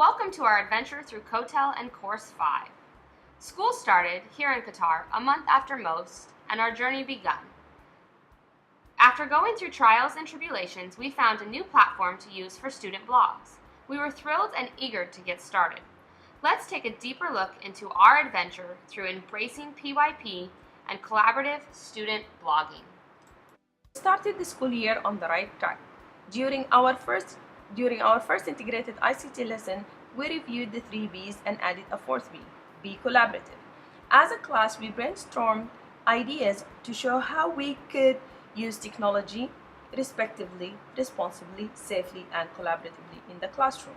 Welcome to our adventure through Coetail and Course 5. School started here in Qatar a month after most, and our journey begun. After going through trials and tribulations, we found a new platform to use for student blogs. We were thrilled and eager to get started. Let's take a deeper look into our adventure through embracing PYP and collaborative student blogging. We started the school year on the right track. During our first integrated ICT lesson, we reviewed the 3 B's and added a 4th B, be collaborative. As a class, we brainstormed ideas to show how we could use technology respectively, responsibly, safely, and collaboratively in the classroom.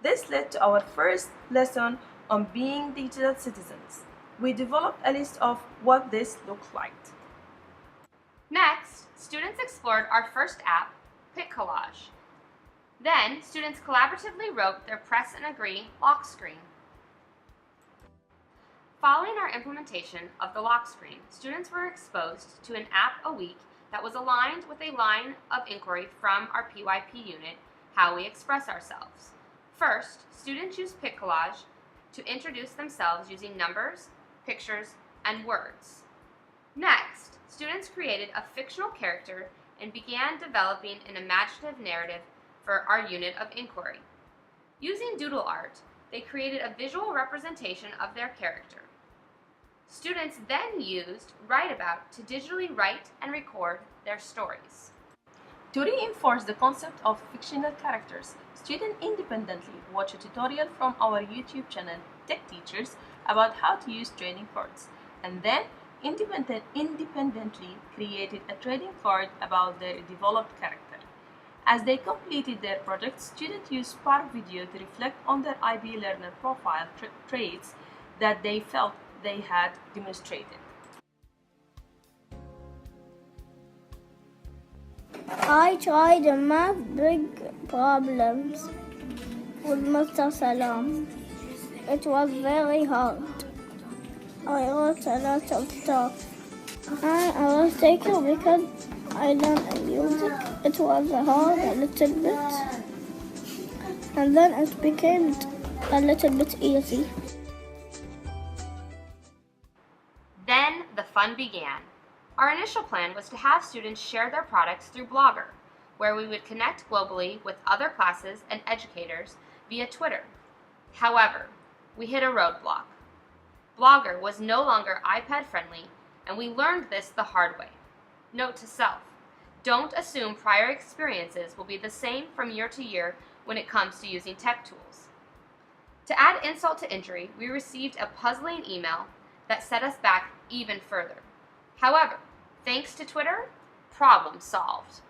This led to our first lesson on being digital citizens. We developed a list of what this looked like. Next, students explored our first app, Pic Collage. Then, students collaboratively wrote their press and agree lock screen. Following our implementation of the lock screen, students were exposed to an app a week that was aligned with a line of inquiry from our PYP unit, how we express ourselves. First, students used Pic Collage to introduce themselves using numbers, pictures, and words. Next, students created a fictional character and began developing an imaginative narrative for our unit of inquiry. Using doodle art, they created a visual representation of their character. Students then used Write-About to digitally write and record their stories. To reinforce the concept of fictional characters, students independently watched a tutorial from our YouTube channel, Tech Teachers, about how to use trading cards, and then independently created a trading card about their developed character. As they completed their project, students used Spark Video to reflect on their IB learner profile traits that they felt they had demonstrated. I tried to math big problems with Mr. Salam. It was very hard. I wrote a lot of stuff. I was taken because I learned music. It was hard a little bit, and then it became a little bit easy. Then the fun began. Our initial plan was to have students share their products through Blogger, where we would connect globally with other classes and educators via Twitter. However, we hit a roadblock. Blogger was no longer iPad friendly, and we learned this the hard way. Note to self, don't assume prior experiences will be the same from year to year when it comes to using tech tools. To add insult to injury, we received a puzzling email that set us back even further. However, thanks to Twitter, problem solved.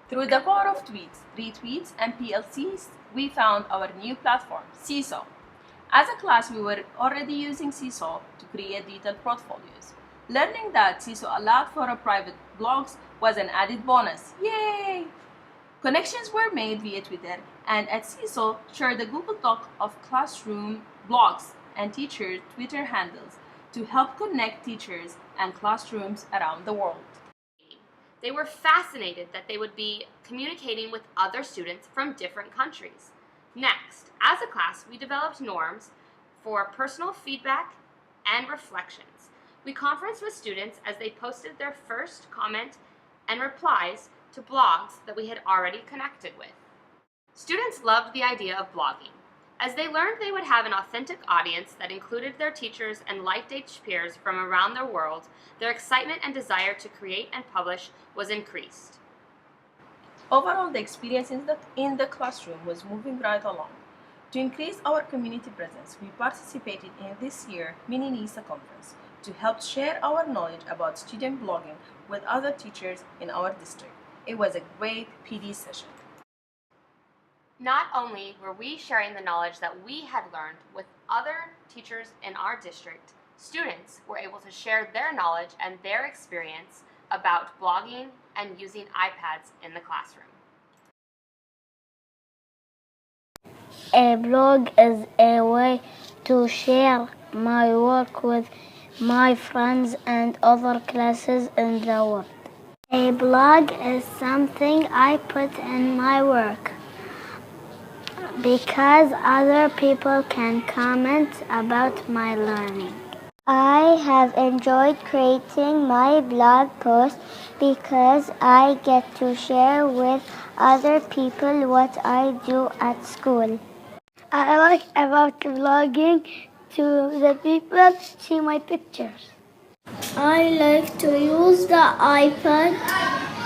Through the power of tweets, retweets, and PLCs, we found our new platform, Seesaw. As a class, we were already using Seesaw to create detailed portfolios. Learning that Seesaw allowed for a private blogs was an added bonus. Yay! Connections were made via Twitter, and at Seesaw shared a Google Doc of classroom blogs and teacher Twitter handles to help connect teachers and classrooms around the world. They were fascinated that they would be communicating with other students from different countries. Next, as a class, we developed norms for personal feedback and reflections. We conferenced with students as they posted their first comment and replies to blogs that we had already connected with. Students loved the idea of blogging. As they learned they would have an authentic audience that included their teachers and like-age peers from around the world, their excitement and desire to create and publish was increased. Overall, the experience in the classroom was moving right along. To increase our community presence, we participated in this year's Mini NISA conference to help share our knowledge about student blogging with other teachers in our district. It was a great PD session. Not only were we sharing the knowledge that we had learned with other teachers in our district, students were able to share their knowledge and their experience about blogging and using iPads in the classroom. A blog is a way to share my work with my friends and other classes in the world. A blog is something I put in my work. Because other people can comment about my learning. I have enjoyed creating my blog post because I get to share with other people what I do at school. I like about vlogging to the people see my pictures. I like to use the iPad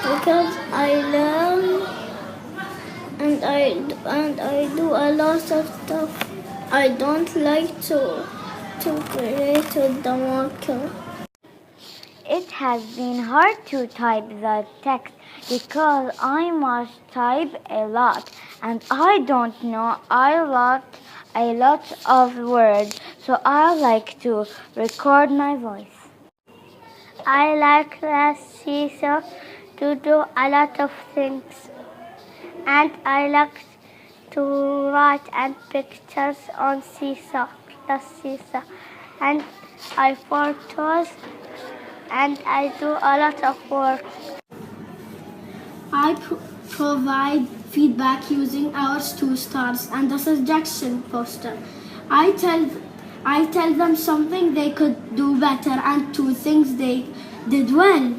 because I learn and I do a lot of stuff. I don't like to create with the marker. It has been hard to type the text because I must type a lot and I don't know a lot of words, so I like to record my voice. I like the seesaw to do a lot of things, and I like to write and pictures on the seesaw, and I photos, and I do a lot of work. I provide feedback using our 2 stars and the suggestion poster. I tell them something they could do better and 2 things they did well.